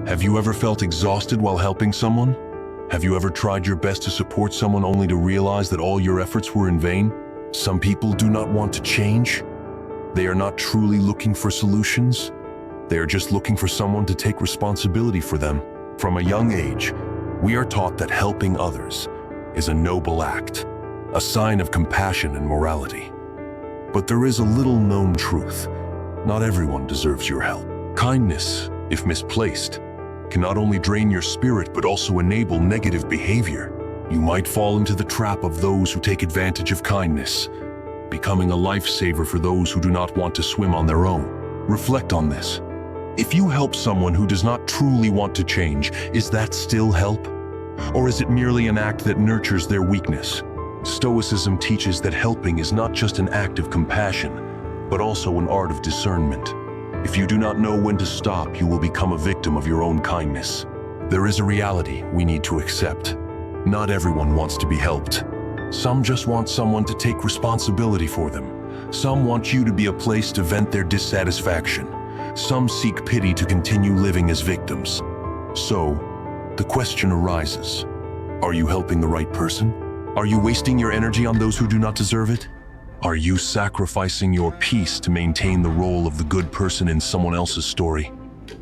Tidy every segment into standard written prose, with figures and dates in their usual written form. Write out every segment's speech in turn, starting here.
Have you ever felt exhausted while helping someone? Have you ever tried your best to support someone only to realize that all your efforts were in vain? Some people do not want to change. They are not truly looking for solutions. They are just looking for someone to take responsibility for them. From a young age, we are taught that helping others is a noble act, a sign of compassion and morality. But there is a little-known truth. Not everyone deserves your help. Kindness, if misplaced, can not only drain your spirit but also enable negative behavior. You might fall into the trap of those who take advantage of kindness, becoming a lifesaver for those who do not want to swim on their own. Reflect on this. If you help someone who does not truly want to change, is that still help? Or is it merely an act that nurtures their weakness? Stoicism teaches that helping is not just an act of compassion, but also an art of discernment. If you do not know when to stop, you will become a victim of your own kindness. There is a reality we need to accept. Not everyone wants to be helped. Some just want someone to take responsibility for them. Some want you to be a place to vent their dissatisfaction. Some seek pity to continue living as victims. So, the question arises, are you helping the right person? Are you wasting your energy on those who do not deserve it? Are you sacrificing your peace to maintain the role of the good person in someone else's story?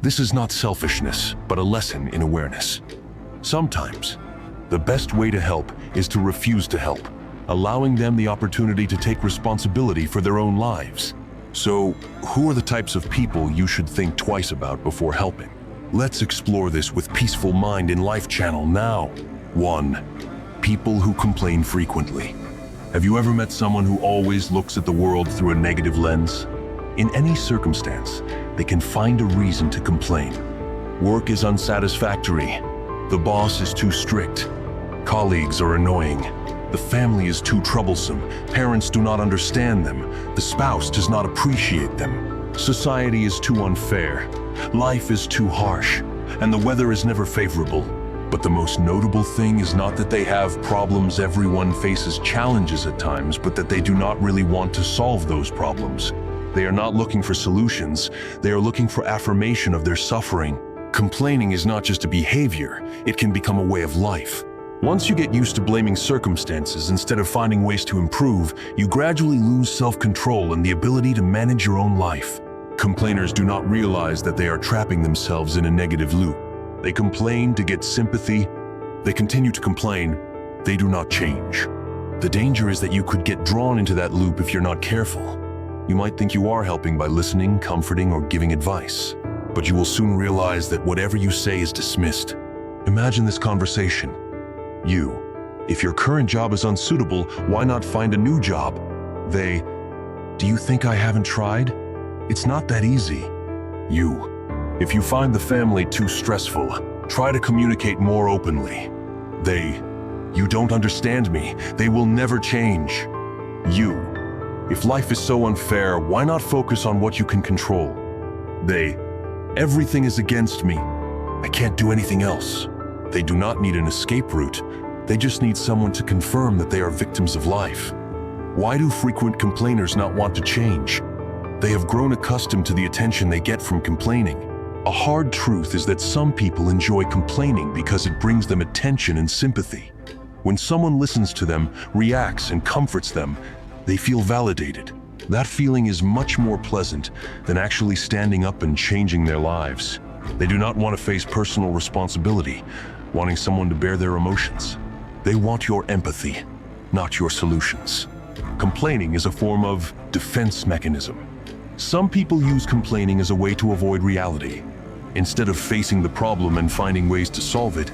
This is not selfishness, but a lesson in awareness. Sometimes, the best way to help is to refuse to help, allowing them the opportunity to take responsibility for their own lives. So, who are the types of people you should think twice about before helping? Let's explore this with Peaceful Mind in Life Channel now. 1. People who complain frequently. Have you ever met someone who always looks at the world through a negative lens? In any circumstance, they can find a reason to complain. Work is unsatisfactory. The boss is too strict. Colleagues are annoying. The family is too troublesome. Parents do not understand them. The spouse does not appreciate them. Society is too unfair. Life is too harsh. And the weather is never favorable. But the most notable thing is not that they have problems. Everyone faces challenges at times, but that they do not really want to solve those problems. They are not looking for solutions. They are looking for affirmation of their suffering. Complaining is not just a behavior, it can become a way of life. Once you get used to blaming circumstances instead of finding ways to improve, you gradually lose self-control and the ability to manage your own life. Complainers do not realize that they are trapping themselves in a negative loop. They complain to get sympathy. They continue to complain. They do not change. The danger is that you could get drawn into that loop if you're not careful. You might think you are helping by listening, comforting, or giving advice, but you will soon realize that whatever you say is dismissed. Imagine this conversation. You, if your current job is unsuitable, why not find a new job? They, do you think I haven't tried? It's not that easy. You, if you find the family too stressful, try to communicate more openly. They, you don't understand me. They will never change. You, if life is so unfair, why not focus on what you can control? They, everything is against me. I can't do anything else. They do not need an escape route. They just need someone to confirm that they are victims of life. Why do frequent complainers not want to change? They have grown accustomed to the attention they get from complaining. A hard truth is that some people enjoy complaining because it brings them attention and sympathy. When someone listens to them, reacts, and comforts them, they feel validated. That feeling is much more pleasant than actually standing up and changing their lives. They do not want to face personal responsibility, wanting someone to bear their emotions. They want your empathy, not your solutions. Complaining is a form of defense mechanism. Some people use complaining as a way to avoid reality. Instead of facing the problem and finding ways to solve it,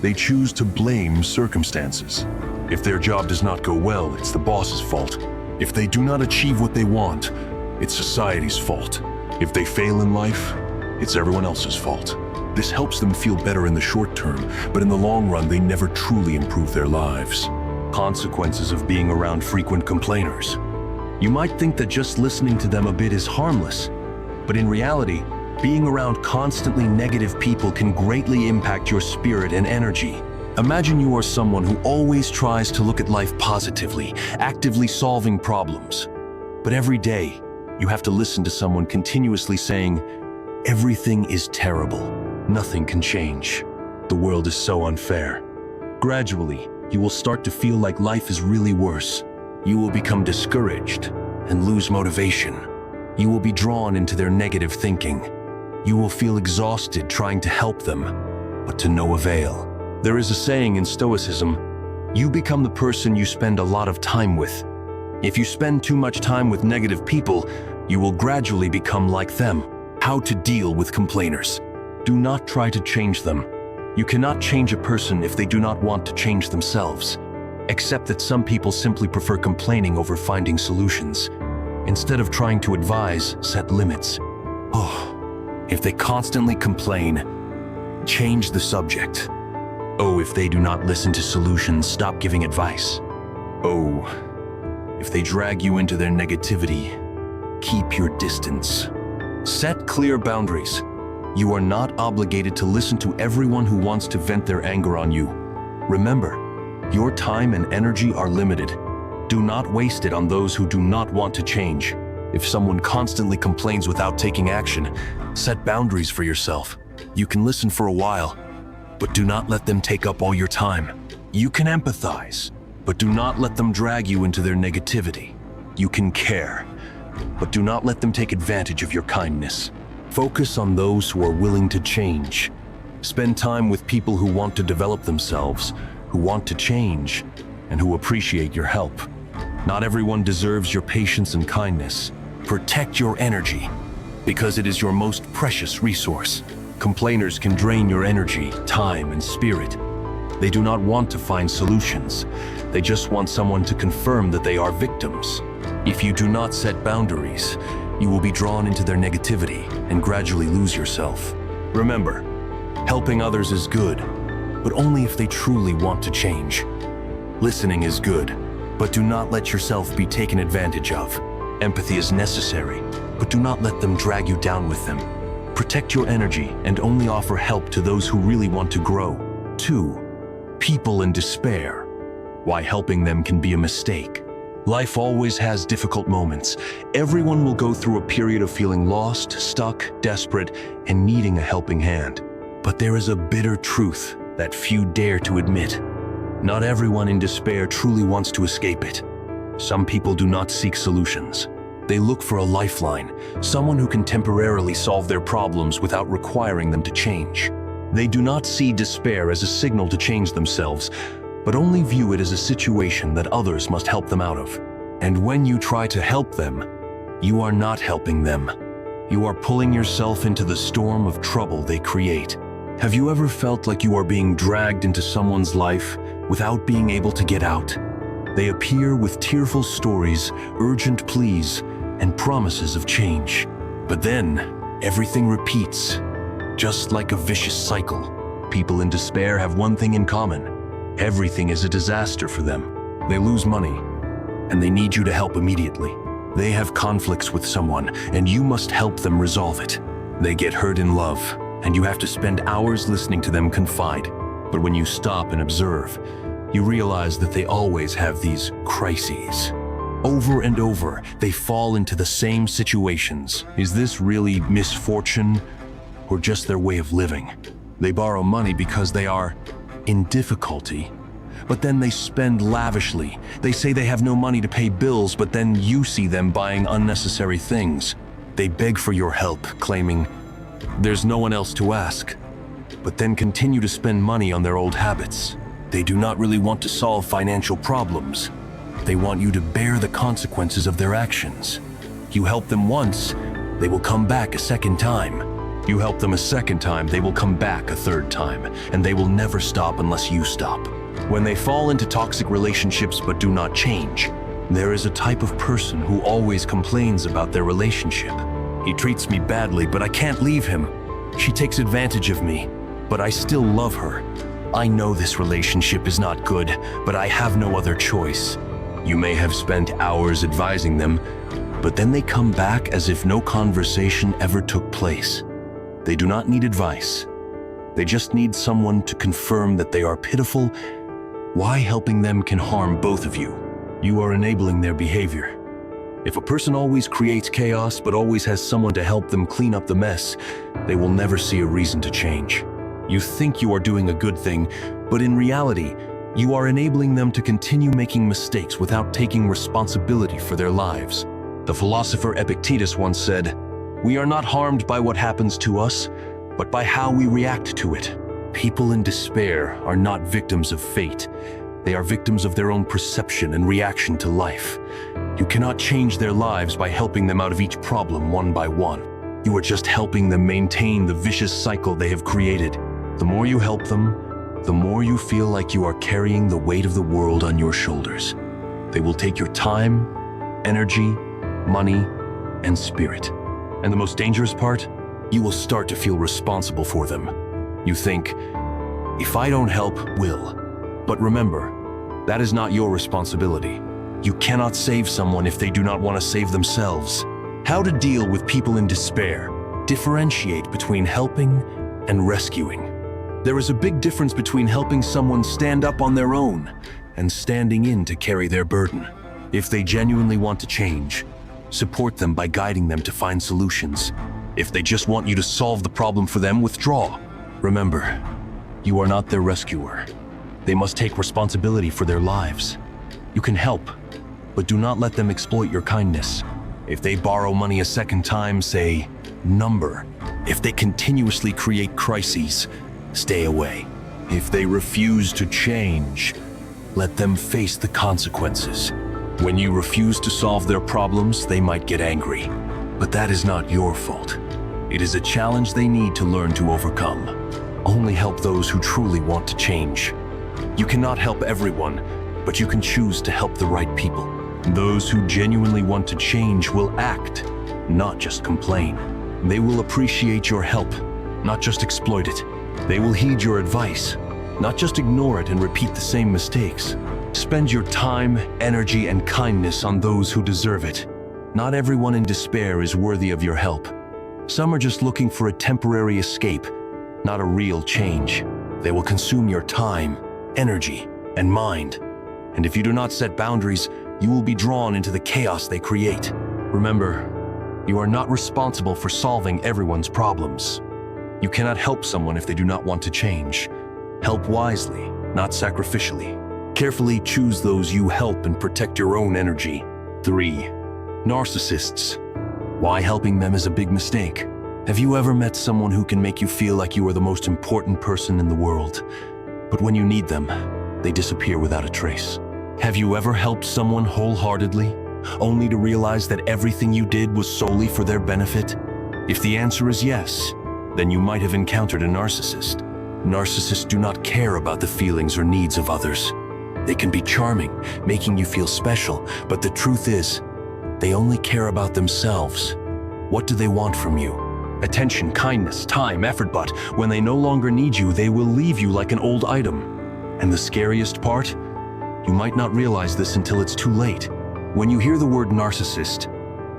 they choose to blame circumstances. If their job does not go well, it's the boss's fault. If they do not achieve what they want, it's society's fault. If they fail in life, it's everyone else's fault. This helps them feel better in the short term, but in the long run, they never truly improve their lives. Consequences of being around frequent complainers. You might think that just listening to them a bit is harmless, but in reality, being around constantly negative people can greatly impact your spirit and energy. Imagine you are someone who always tries to look at life positively, actively solving problems. But every day, you have to listen to someone continuously saying, "Everything is terrible." nothing can change. The world is so unfair. Gradually, you will start to feel like life is really worse. You will become discouraged and lose motivation. You will be drawn into their negative thinking. You will feel exhausted trying to help them, but to no avail. There is a saying in stoicism, you become the person you spend a lot of time with. If you spend too much time with negative people, you will gradually become like them. How to deal with complainers. Do not try to change them. You cannot change a person if they do not want to change themselves. Except that some people simply prefer complaining over finding solutions. Instead of trying to advise, set limits. If they constantly complain, change the subject. If they do not listen to solutions, stop giving advice. If they drag you into their negativity, keep your distance. Set clear boundaries. You are not obligated to listen to everyone who wants to vent their anger on you. Remember, your time and energy are limited. Do not waste it on those who do not want to change. If someone constantly complains without taking action, set boundaries for yourself. You can listen for a while, but do not let them take up all your time. You can empathize, but do not let them drag you into their negativity. You can care, but do not let them take advantage of your kindness. Focus on those who are willing to change. Spend time with people who want to develop themselves, who want to change, and who appreciate your help. Not everyone deserves your patience and kindness. Protect your energy, because it is your most precious resource. Complainers can drain your energy, time, and spirit. They do not want to find solutions. They just want someone to confirm that they are victims. If you do not set boundaries, you will be drawn into their negativity and gradually lose yourself. Remember, helping others is good, but only if they truly want to change. Listening is good, but do not let yourself be taken advantage of. Empathy is necessary, but do not let them drag you down with them. Protect your energy and only offer help to those who really want to grow. 2. People in despair. Why helping them can be a mistake. Life always has difficult moments. Everyone will go through a period of feeling lost, stuck, desperate, and needing a helping hand. But there is a bitter truth that few dare to admit. Not everyone in despair truly wants to escape it. Some people do not seek solutions. They look for a lifeline, someone who can temporarily solve their problems without requiring them to change. They do not see despair as a signal to change themselves, but only view it as a situation that others must help them out of. And when you try to help them, you are not helping them. You are pulling yourself into the storm of trouble they create. Have you ever felt like you are being dragged into someone's life without being able to get out? They appear with tearful stories, urgent pleas, and promises of change. But then, everything repeats, just like a vicious cycle. People in despair have one thing in common. Everything is a disaster for them. They lose money, and they need you to help immediately. They have conflicts with someone, and you must help them resolve it. They get hurt in love, and you have to spend hours listening to them confide. But when you stop and observe, you realize that they always have these crises. Over and over, they fall into the same situations. Is this really misfortune, or just their way of living? They borrow money because they are in difficulty, but then they spend lavishly. They say they have no money to pay bills, but then you see them buying unnecessary things. They beg for your help, claiming there's no one else to ask, but then continue to spend money on their old habits. They do not really want to solve financial problems. They want you to bear the consequences of their actions. You help them once, they will come back a second time. You help them a second time, they will come back a third time, and they will never stop unless you stop. When they fall into toxic relationships but do not change, there is a type of person who always complains about their relationship. He treats me badly, but I can't leave him. She takes advantage of me, but I still love her. I know this relationship is not good, but I have no other choice. You may have spent hours advising them, but then they come back as if no conversation ever took place. They do not need advice. They just need someone to confirm that they are pitiful. Why helping them can harm both of you? You are enabling their behavior. If a person always creates chaos but always has someone to help them clean up the mess, they will never see a reason to change. You think you are doing a good thing, but in reality, you are enabling them to continue making mistakes without taking responsibility for their lives. The philosopher Epictetus once said, "We are not harmed by what happens to us, but by how we react to it." People in despair are not victims of fate. They are victims of their own perception and reaction to life. You cannot change their lives by helping them out of each problem one by one. You are just helping them maintain the vicious cycle they have created. The more you help them, the more you feel like you are carrying the weight of the world on your shoulders. They will take your time, energy, money, and spirit. And the most dangerous part? You will start to feel responsible for them. You think, if I don't help, will. But remember, that is not your responsibility. You cannot save someone if they do not want to save themselves. How to deal with people in despair? Differentiate between helping and rescuing. There is a big difference between helping someone stand up on their own and standing in to carry their burden. If they genuinely want to change, support them by guiding them to find solutions. If they just want you to solve the problem for them, withdraw. Remember, you are not their rescuer. They must take responsibility for their lives. You can help, but do not let them exploit your kindness. If they borrow money a second time, say, number. If they continuously create crises, stay away. If they refuse to change, let them face the consequences. When you refuse to solve their problems, they might get angry. But that is not your fault. It is a challenge they need to learn to overcome. Only help those who truly want to change. You cannot help everyone, but you can choose to help the right people. Those who genuinely want to change will act, not just complain. They will appreciate your help, not just exploit it. They will heed your advice, not just ignore it and repeat the same mistakes. Spend your time, energy, and kindness on those who deserve it. Not everyone in despair is worthy of your help. Some are just looking for a temporary escape, not a real change. They will consume your time, energy, and mind. And if you do not set boundaries, you will be drawn into the chaos they create. Remember, you are not responsible for solving everyone's problems. You cannot help someone if they do not want to change. Help wisely, not sacrificially. Carefully choose those you help and protect your own energy. 3. Narcissists. Why helping them is a big mistake. Have you ever met someone who can make you feel like you are the most important person in the world, but when you need them, they disappear without a trace? Have you ever helped someone wholeheartedly, only to realize that everything you did was solely for their benefit? If the answer is yes, then you might have encountered a narcissist. Narcissists do not care about the feelings or needs of others. They can be charming, making you feel special, but the truth is, they only care about themselves. What do they want from you? Attention, kindness, time, effort, but when they no longer need you, they will leave you like an old item. And the scariest part? You might not realize this until it's too late. When you hear the word narcissist,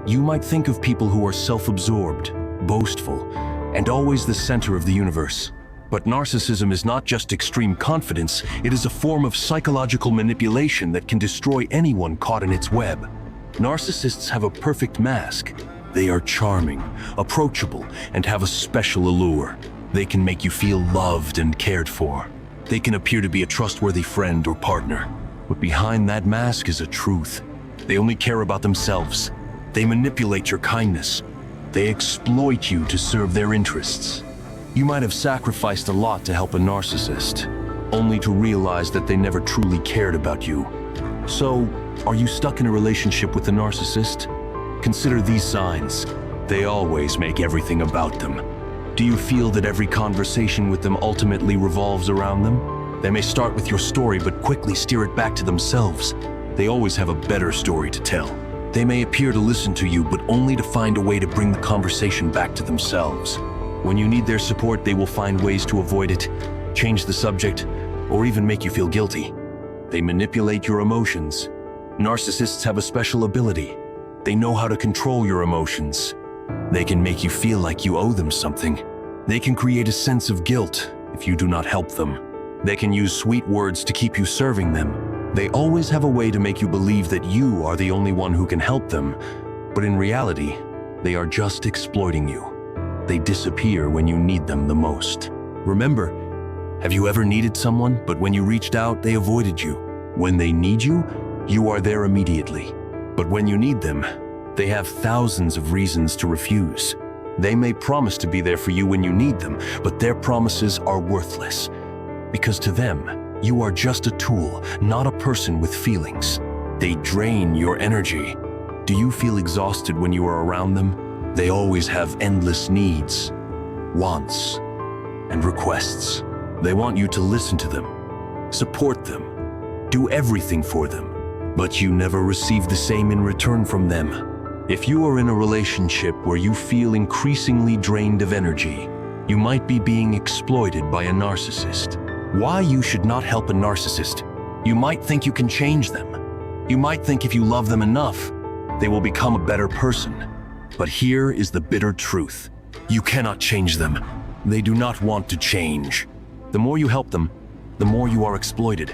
you might think of people who are self-absorbed, boastful, and always the center of the universe. But narcissism is not just extreme confidence, it is a form of psychological manipulation that can destroy anyone caught in its web. Narcissists have a perfect mask. They are charming, approachable, and have a special allure. They can make you feel loved and cared for. They can appear to be a trustworthy friend or partner. But behind that mask is a truth. They only care about themselves. They manipulate your kindness. They exploit you to serve their interests. You might have sacrificed a lot to help a narcissist, only to realize that they never truly cared about you. So, are you stuck in a relationship with a narcissist? Consider these signs. They always make everything about them. Do you feel that every conversation with them ultimately revolves around them? They may start with your story but quickly steer it back to themselves. They always have a better story to tell. They may appear to listen to you but only to find a way to bring the conversation back to themselves. When you need their support, they will find ways to avoid it, change the subject, or even make you feel guilty. They manipulate your emotions. Narcissists have a special ability. They know how to control your emotions. They can make you feel like you owe them something. They can create a sense of guilt if you do not help them. They can use sweet words to keep you serving them, They always have a way to make you believe that you are the only one who can help them, but in reality, they are just exploiting you. They disappear when you need them the most. Remember, have you ever needed someone, but when you reached out, they avoided you? When they need you, you are there immediately. But when you need them, they have thousands of reasons to refuse. They may promise to be there for you when you need them, but their promises are worthless. Because to them, you are just a tool, not a person with feelings. They drain your energy. Do you feel exhausted when you are around them? They always have endless needs, wants, and requests. They want you to listen to them, support them, do everything for them, but you never receive the same in return from them. If you are in a relationship where you feel increasingly drained of energy, you might be being exploited by a narcissist. Why you should not help a narcissist? You might think you can change them. You might think if you love them enough, they will become a better person. But here is the bitter truth. You cannot change them. They do not want to change. The more you help them, the more you are exploited.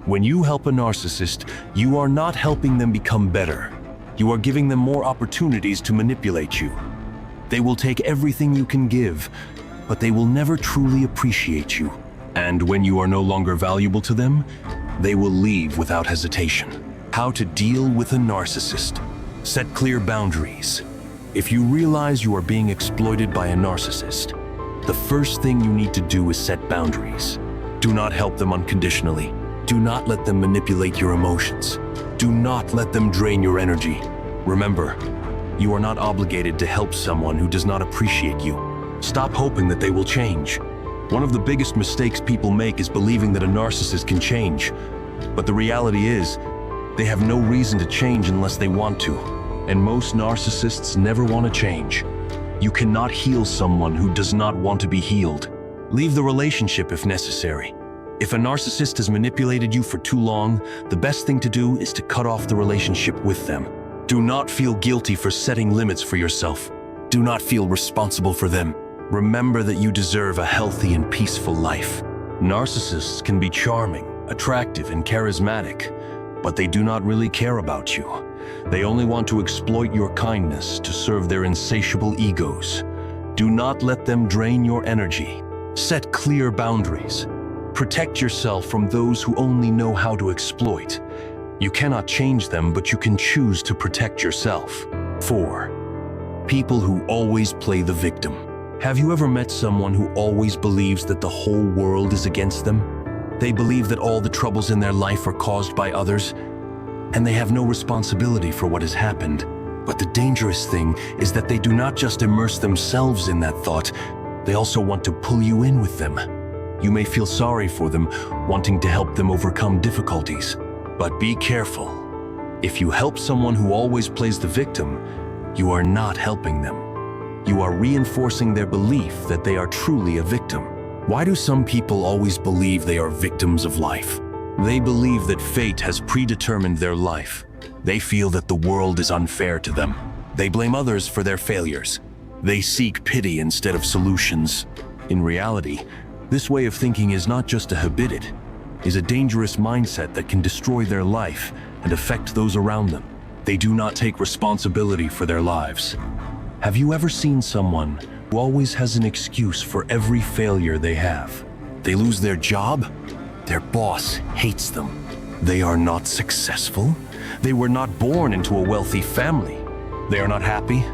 When you help a narcissist, you are not helping them become better. You are giving them more opportunities to manipulate you. They will take everything you can give, but they will never truly appreciate you. And when you are no longer valuable to them, they will leave without hesitation. How to deal with a narcissist. Set clear boundaries. If you realize you are being exploited by a narcissist, the first thing you need to do is set boundaries. Do not help them unconditionally. Do not let them manipulate your emotions. Do not let them drain your energy. Remember, you are not obligated to help someone who does not appreciate you. Stop hoping that they will change. One of the biggest mistakes people make is believing that a narcissist can change. But the reality is, they have no reason to change unless they want to. And most narcissists never want to change. You cannot heal someone who does not want to be healed. Leave the relationship if necessary. If a narcissist has manipulated you for too long, the best thing to do is to cut off the relationship with them. Do not feel guilty for setting limits for yourself. Do not feel responsible for them. Remember that you deserve a healthy and peaceful life. Narcissists can be charming, attractive, and charismatic, but they do not really care about you. They only want to exploit your kindness to serve their insatiable egos. Do not let them drain your energy. Set clear boundaries. Protect yourself from those who only know how to exploit. You cannot change them, but you can choose to protect yourself. 4. People who always play the victim. Have you ever met someone who always believes that the whole world is against them? They believe that all the troubles in their life are caused by others, and they have no responsibility for what has happened. But the dangerous thing is that they do not just immerse themselves in that thought, they also want to pull you in with them. You may feel sorry for them, wanting to help them overcome difficulties. But be careful. If you help someone who always plays the victim, you are not helping them. You are reinforcing their belief that they are truly a victim. Why do some people always believe they are victims of life? They believe that fate has predetermined their life. They feel that the world is unfair to them. They blame others for their failures. They seek pity instead of solutions. In reality, this way of thinking is not just a habit, it is a dangerous mindset that can destroy their life and affect those around them. They do not take responsibility for their lives. Have you ever seen someone who always has an excuse for every failure they have? They lose their job, their boss hates them. They are not successful. They were not born into a wealthy family. They are not happy.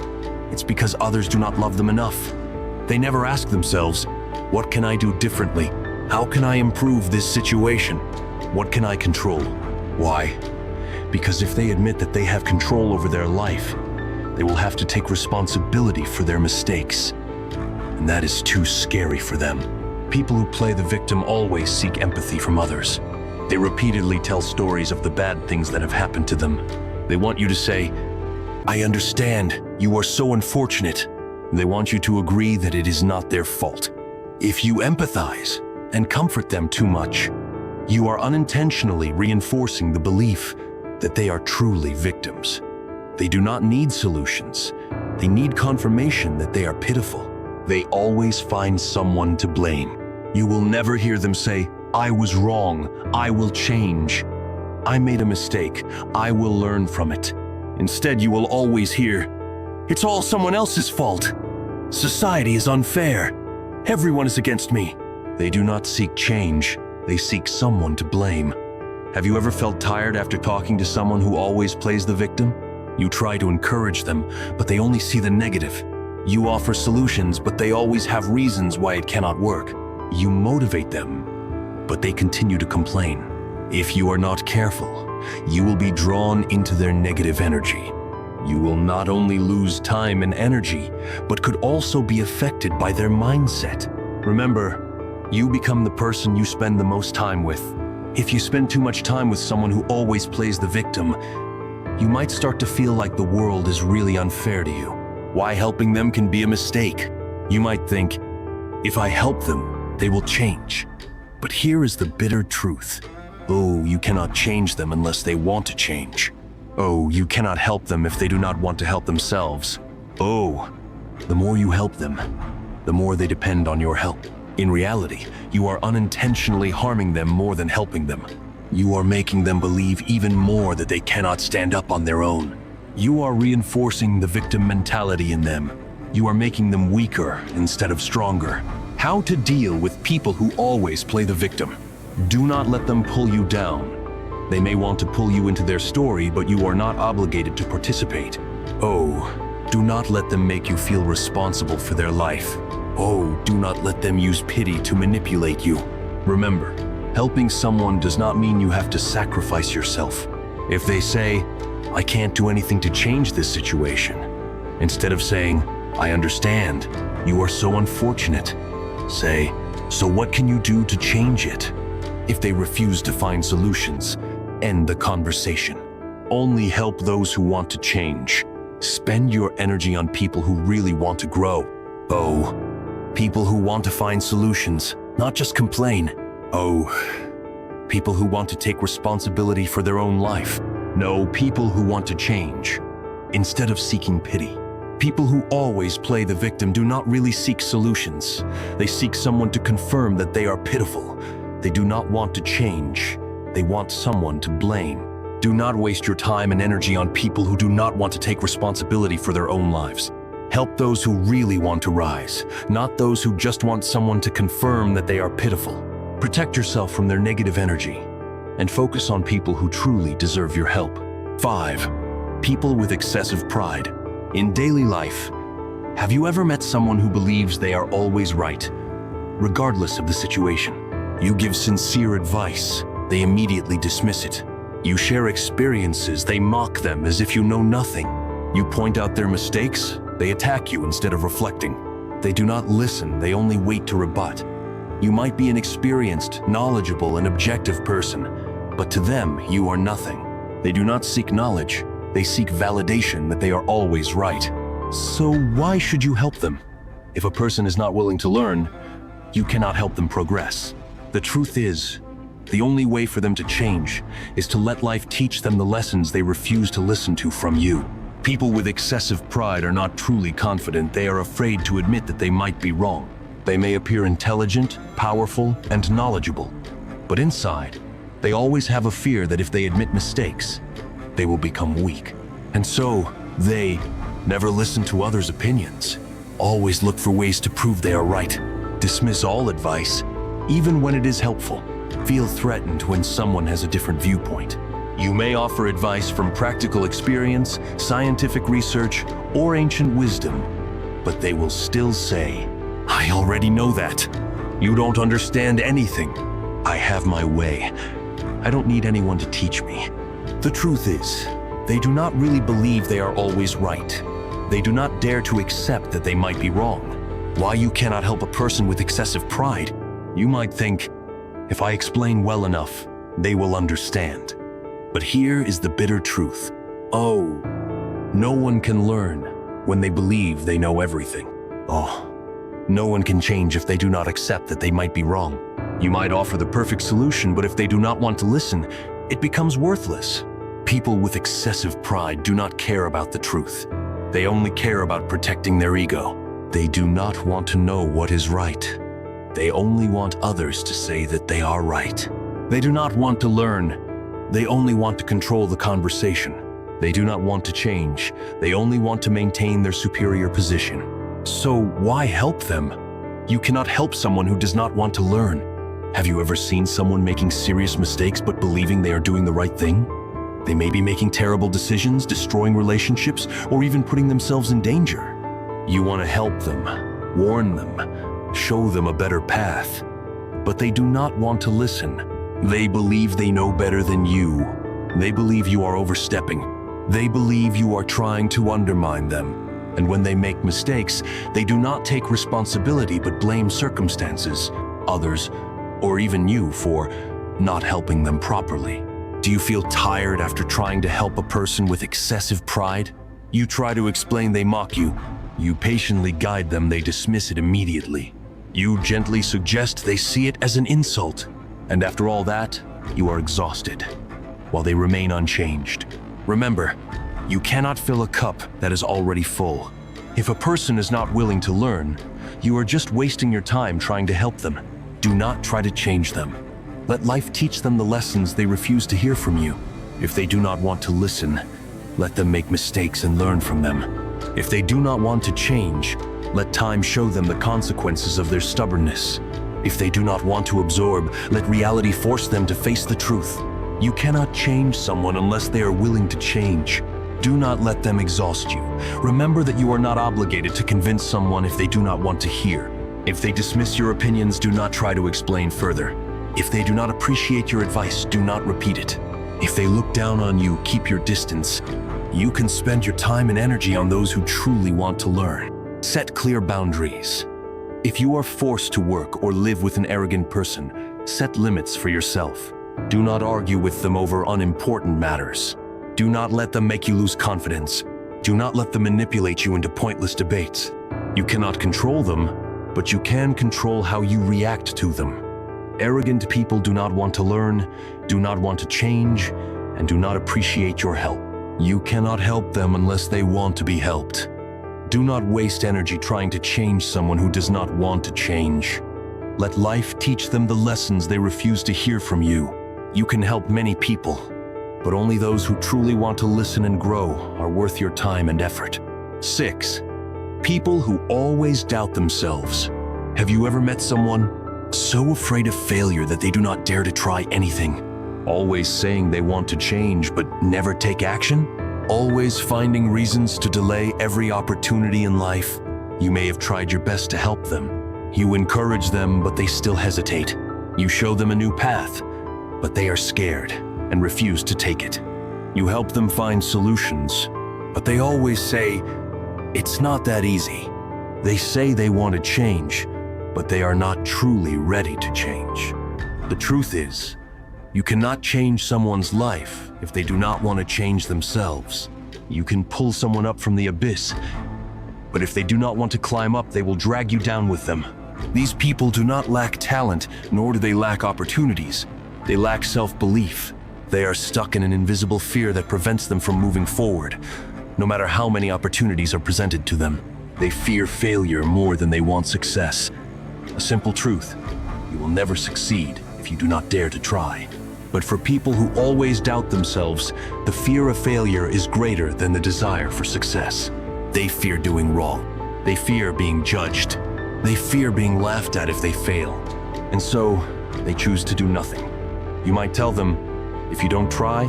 It's because others do not love them enough. They never ask themselves, what can I do differently? How can I improve this situation? What can I control? Why? Because if they admit that they have control over their life, they will have to take responsibility for their mistakes. And that is too scary for them. People who play the victim always seek empathy from others. They repeatedly tell stories of the bad things that have happened to them. They want you to say, I understand, you are so unfortunate. They want you to agree that it is not their fault. If you empathize and comfort them too much, you are unintentionally reinforcing the belief that they are truly victims. They do not need solutions. They need confirmation that they are pitiful. They always find someone to blame. You will never hear them say, I was wrong, I will change. I made a mistake. I will learn from it. Instead, you will always hear, it's all someone else's fault. Society is unfair. Everyone is against me. They do not seek change. They seek someone to blame. Have you ever felt tired after talking to someone who always plays the victim? You try to encourage them, but they only see the negative. You offer solutions, but they always have reasons why it cannot work. You motivate them, but they continue to complain. If you are not careful, you will be drawn into their negative energy. You will not only lose time and energy, but could also be affected by their mindset. Remember, you become the person you spend the most time with. If you spend too much time with someone who always plays the victim, you might start to feel like the world is really unfair to you. Why helping them can be a mistake. You might think, if I help them, they will change. But here is the bitter truth. Oh, you cannot change them unless they want to change. Oh, you cannot help them if they do not want to help themselves. Oh, the more you help them, the more they depend on your help. In reality, you are unintentionally harming them more than helping them. You are making them believe even more that they cannot stand up on their own. You are reinforcing the victim mentality in them. You are making them weaker instead of stronger. How to deal with people who always play the victim. Do not let them pull you down. They may want to pull you into their story, but you are not obligated to participate. Oh, do not let them make you feel responsible for their life. Oh, do not let them use pity to manipulate you. Remember, helping someone does not mean you have to sacrifice yourself. If they say, I can't do anything to change this situation, instead of saying, I understand, you are so unfortunate, say, so what can you do to change it? If they refuse to find solutions, end the conversation. Only help those who want to change. Spend your energy on people who really want to grow. Oh, people who want to find solutions, not just complain. Oh, people who want to take responsibility for their own life. No, people who want to change, instead of seeking pity. People who always play the victim do not really seek solutions. They seek someone to confirm that they are pitiful. They do not want to change. They want someone to blame. Do not waste your time and energy on people who do not want to take responsibility for their own lives. Help those who really want to rise, not those who just want someone to confirm that they are pitiful. Protect yourself from their negative energy and focus on people who truly deserve your help. 5. People with excessive pride. In daily life, have you ever met someone who believes they are always right, regardless of the situation? You give sincere advice, they immediately dismiss it. You share experiences, they mock them as if you know nothing. You point out their mistakes, they attack you instead of reflecting. They do not listen, they only wait to rebut. You might be an experienced, knowledgeable, and objective person, but to them, you are nothing. They do not seek knowledge, they seek validation that they are always right. So why should you help them? If a person is not willing to learn, you cannot help them progress. The truth is, the only way for them to change is to let life teach them the lessons they refuse to listen to from you. People with excessive pride are not truly confident. They are afraid to admit that they might be wrong. They may appear intelligent, powerful, and knowledgeable, but inside, they always have a fear that if they admit mistakes, they will become weak. And so, they never listen to others' opinions, always look for ways to prove they are right, dismiss all advice, even when it is helpful, feel threatened when someone has a different viewpoint. You may offer advice from practical experience, scientific research, or ancient wisdom, but they will still say, I already know that. You don't understand anything. I have my way. I don't need anyone to teach me. The truth is, they do not really believe they are always right. They do not dare to accept that they might be wrong. Why you cannot help a person with excessive pride? You might think, if I explain well enough, they will understand. But here is the bitter truth. Oh, no one can learn when they believe they know everything. Oh, no one can change if they do not accept that they might be wrong. You might offer the perfect solution, but if they do not want to listen, it becomes worthless. People with excessive pride do not care about the truth. They only care about protecting their ego. They do not want to know what is right. They only want others to say that they are right. They do not want to learn. They only want to control the conversation. They do not want to change. They only want to maintain their superior position. So why help them? You cannot help someone who does not want to learn. Have you ever seen someone making serious mistakes but believing they are doing the right thing? They may be making terrible decisions, destroying relationships, or even putting themselves in danger. You want to help them, warn them, show them a better path. But they do not want to listen. They believe they know better than you. They believe you are overstepping. They believe you are trying to undermine them. And when they make mistakes, they do not take responsibility but blame circumstances, others, or even you for not helping them properly. Do you feel tired after trying to help a person with excessive pride? You try to explain, they mock you. You patiently guide them, they dismiss it immediately. You gently suggest, they see it as an insult. And after all that, you are exhausted, while they remain unchanged. Remember, you cannot fill a cup that is already full. If a person is not willing to learn, you are just wasting your time trying to help them. Do not try to change them. Let life teach them the lessons they refuse to hear from you. If they do not want to listen, let them make mistakes and learn from them. If they do not want to change, let time show them the consequences of their stubbornness. If they do not want to absorb, let reality force them to face the truth. You cannot change someone unless they are willing to change. Do not let them exhaust you. Remember that you are not obligated to convince someone if they do not want to hear. If they dismiss your opinions, do not try to explain further. If they do not appreciate your advice, do not repeat it. If they look down on you, keep your distance. You can spend your time and energy on those who truly want to learn. Set clear boundaries. If you are forced to work or live with an arrogant person, set limits for yourself. Do not argue with them over unimportant matters. Do not let them make you lose confidence. Do not let them manipulate you into pointless debates. You cannot control them, but you can control how you react to them. Arrogant people do not want to learn, do not want to change, and do not appreciate your help. You cannot help them unless they want to be helped. Do not waste energy trying to change someone who does not want to change. Let life teach them the lessons they refuse to hear from you. You can help many people, but only those who truly want to listen and grow are worth your time and effort. 6. People who always doubt themselves. Have you ever met someone so afraid of failure that they do not dare to try anything? Always saying they want to change but never take action? Always finding reasons to delay every opportunity in life? You may have tried your best to help them. You encourage them, but they still hesitate. You show them a new path, but they are scared and refuse to take it. You help them find solutions, but they always say, "It's not that easy." They say they want to change, but they are not truly ready to change. The truth is, you cannot change someone's life if they do not want to change themselves. You can pull someone up from the abyss, but if they do not want to climb up, they will drag you down with them. These people do not lack talent, nor do they lack opportunities. They lack self-belief. They are stuck in an invisible fear that prevents them from moving forward, no matter how many opportunities are presented to them. They fear failure more than they want success. A simple truth: you will never succeed if you do not dare to try. But for people who always doubt themselves, the fear of failure is greater than the desire for success. They fear doing wrong. They fear being judged. They fear being laughed at if they fail. And so, they choose to do nothing. You might tell them, if you don't try,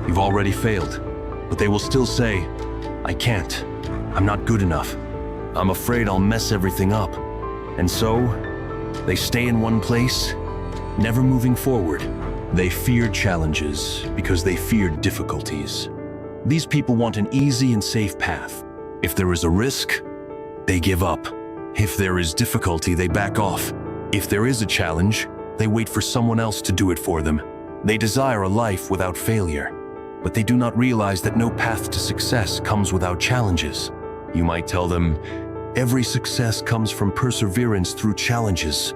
you've already failed. But they will still say, "I can't. I'm not good enough. I'm afraid I'll mess everything up." And so, they stay in one place, never moving forward. They fear challenges because they fear difficulties. These people want an easy and safe path. If there is a risk, they give up. If there is difficulty, they back off. If there is a challenge, they wait for someone else to do it for them. They desire a life without failure, but they do not realize that no path to success comes without challenges. You might tell them, every success comes from perseverance through challenges.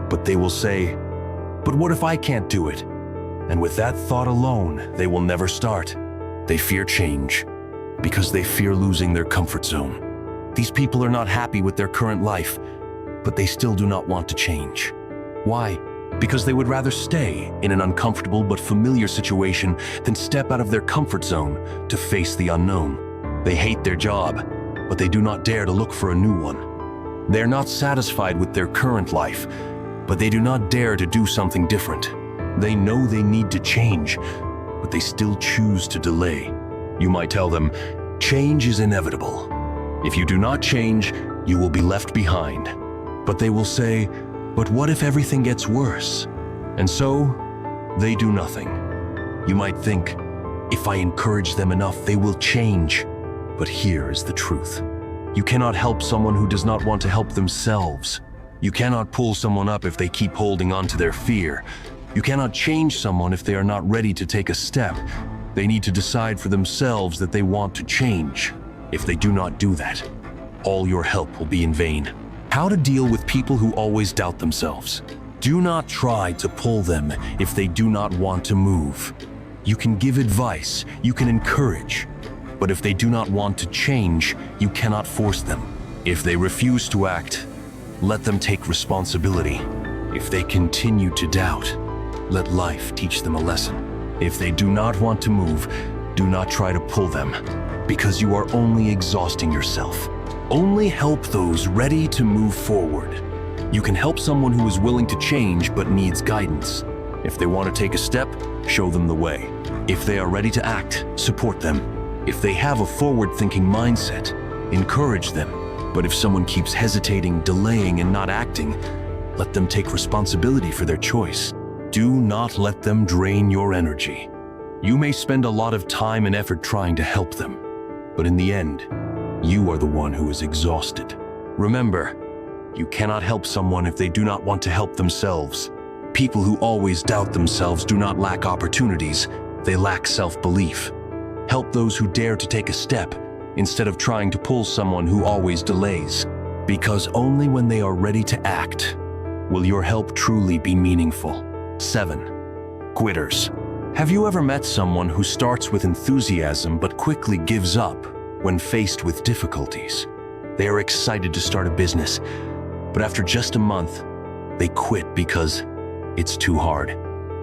But they will say, "But what if I can't do it?" And with that thought alone, they will never start. They fear change because they fear losing their comfort zone. These people are not happy with their current life, but they still do not want to change. Why? because they would rather stay in an uncomfortable but familiar situation than step out of their comfort zone to face the unknown. They hate their job, but they do not dare to look for a new one. They are not satisfied with their current life, but they do not dare to do something different. They know they need to change, but they still choose to delay. You might tell them, change is inevitable. If you do not change, you will be left behind. But they will say, but what if everything gets worse? And so, they do nothing. You might think, if I encourage them enough, they will change. But here is the truth. You cannot help someone who does not want to help themselves. You cannot pull someone up if they keep holding on to their fear. You cannot change someone if they are not ready to take a step. They need to decide for themselves that they want to change. If they do not do that, all your help will be in vain. How to deal with people who always doubt themselves. Do not try to pull them if they do not want to move. You can give advice, you can encourage, but if they do not want to change, you cannot force them. If they refuse to act, let them take responsibility. If they continue to doubt, let life teach them a lesson. If they do not want to move, do not try to pull them, because you are only exhausting yourself. Only help those ready to move forward. You can help someone who is willing to change but needs guidance. If they want to take a step, show them the way. If they are ready to act, support them. If they have a forward-thinking mindset, encourage them. But if someone keeps hesitating, delaying, and not acting, let them take responsibility for their choice. Do not let them drain your energy. You may spend a lot of time and effort trying to help them, but in the end, you are the one who is exhausted. Remember, you cannot help someone if they do not want to help themselves. People who always doubt themselves do not lack opportunities, they lack self-belief. Help those who dare to take a step, instead of trying to pull someone who always delays. Because only when they are ready to act will your help truly be meaningful. 7. Quitters. Have you ever met someone who starts with enthusiasm but quickly gives up when faced with difficulties? They are excited to start a business, but after just a month, they quit because it's too hard.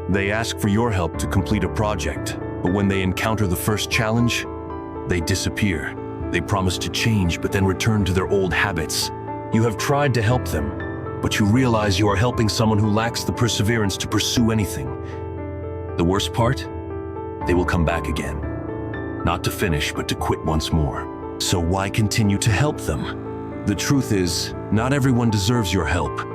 They ask for your help to complete a project, but when they encounter the first challenge, they disappear. They promise to change but then return to their old habits. You have tried to help them, but you realize you are helping someone who lacks the perseverance to pursue anything. The worst part? They will come back again. Not to finish, but to quit once more. So why continue to help them? The truth is, not everyone deserves your help.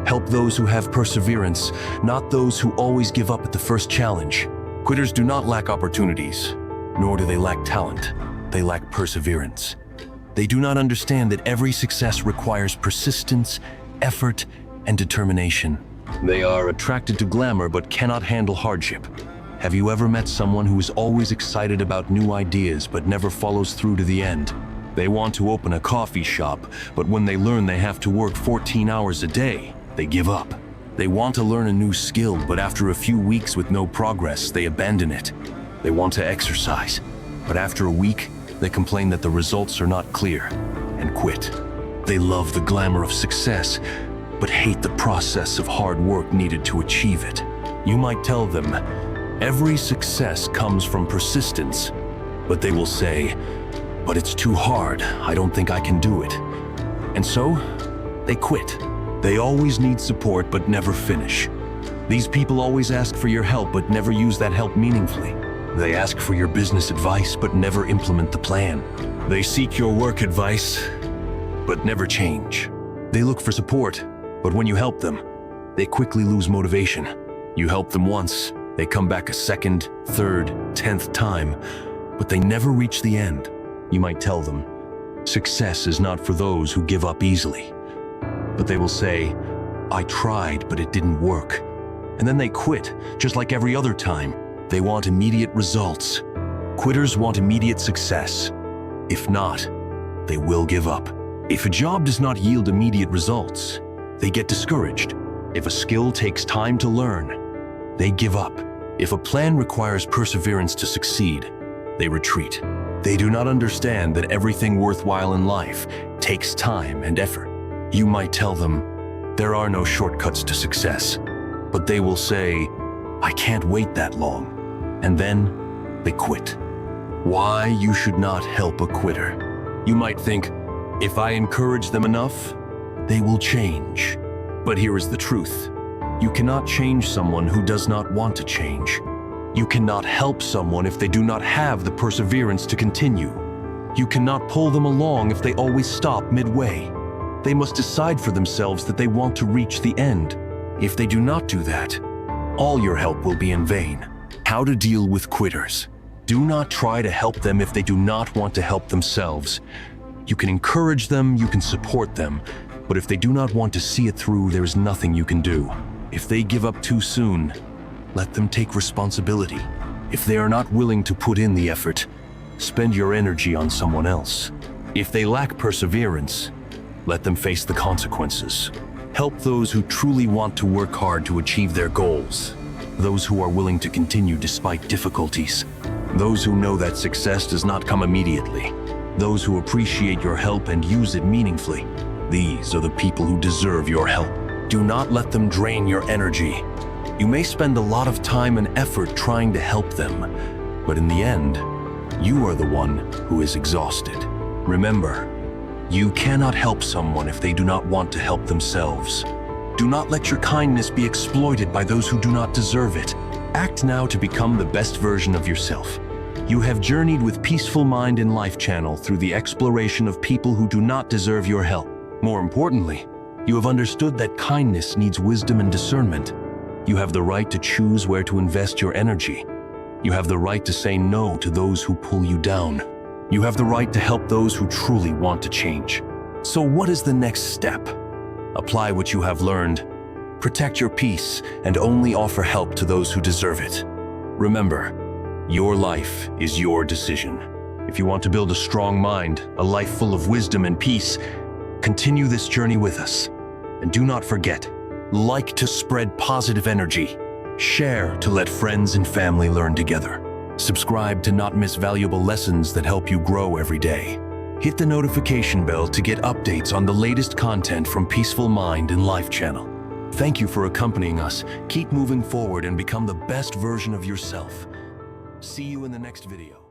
Help those who have perseverance, not those who always give up at the first challenge. Quitters do not lack opportunities, nor do they lack talent. They lack perseverance. They do not understand that every success requires persistence, effort, and determination. They are attracted to glamour but cannot handle hardship. Have you ever met someone who is always excited about new ideas but never follows through to the end? They want to open a coffee shop, but when they learn they have to work 14 hours a day, they give up. They want to learn a new skill, but after a few weeks with no progress, they abandon it. They want to exercise, but after a week, they complain that the results are not clear and quit. They love the glamour of success, but hate the process of hard work needed to achieve it. You might tell them, every success comes from persistence, but they will say, but it's too hard, I don't think I can do it. And so, they quit. They always need support but never finish. These people always ask for your help but never use that help meaningfully. They ask for your business advice but never implement the plan. They seek your work advice but never change. They look for support, but when you help them, they quickly lose motivation. You help them once, they come back a second, third, 10th time, but they never reach the end. You might tell them, success is not for those who give up easily. But they will say, I tried, but it didn't work. And then they quit, just like every other time. They want immediate results. Quitters want immediate success. If not, they will give up. If a job does not yield immediate results, they get discouraged. If a skill takes time to learn, they give up. If a plan requires perseverance to succeed, they retreat. They do not understand that everything worthwhile in life takes time and effort. You might tell them, there are no shortcuts to success. but they will say, "I can't wait that long," and then they quit. Why you should not help a quitter? You might think, if I encourage them enough, they will change. But here is the truth. You cannot change someone who does not want to change. You cannot help someone if they do not have the perseverance to continue. You cannot pull them along if they always stop midway. They must decide for themselves that they want to reach the end. If they do not do that, all your help will be in vain. How to deal with quitters. Do not try to help them if they do not want to help themselves. You can encourage them, you can support them, but if they do not want to see it through, there is nothing you can do. If they give up too soon, let them take responsibility. If they are not willing to put in the effort, spend your energy on someone else. If they lack perseverance, let them face the consequences. Help those who truly want to work hard to achieve their goals. Those who are willing to continue despite difficulties. Those who know that success does not come immediately. Those who appreciate your help and use it meaningfully. These are the people who deserve your help. Do not let them drain your energy. You may spend a lot of time and effort trying to help them, but in the end, you are the one who is exhausted. Remember, you cannot help someone if they do not want to help themselves. Do not let your kindness be exploited by those who do not deserve it. Act now to become the best version of yourself. You have journeyed with Peaceful Mind and Life Channel through the exploration of people who do not deserve your help. More importantly, you have understood that kindness needs wisdom and discernment. You have the right to choose where to invest your energy. You have the right to say no to those who pull you down. You have the right to help those who truly want to change. So what is the next step? Apply what you have learned. Protect your peace and only offer help to those who deserve it. Remember, your life is your decision. If you want to build a strong mind, a life full of wisdom and peace, continue this journey with us. And do not forget, like to spread positive energy. Share to let friends and family learn together. Subscribe to not miss valuable lessons that help you grow every day. Hit the notification bell to get updates on the latest content from Peaceful Mind and Life Channel. Thank you for accompanying us. Keep moving forward and become the best version of yourself. See you in the next video.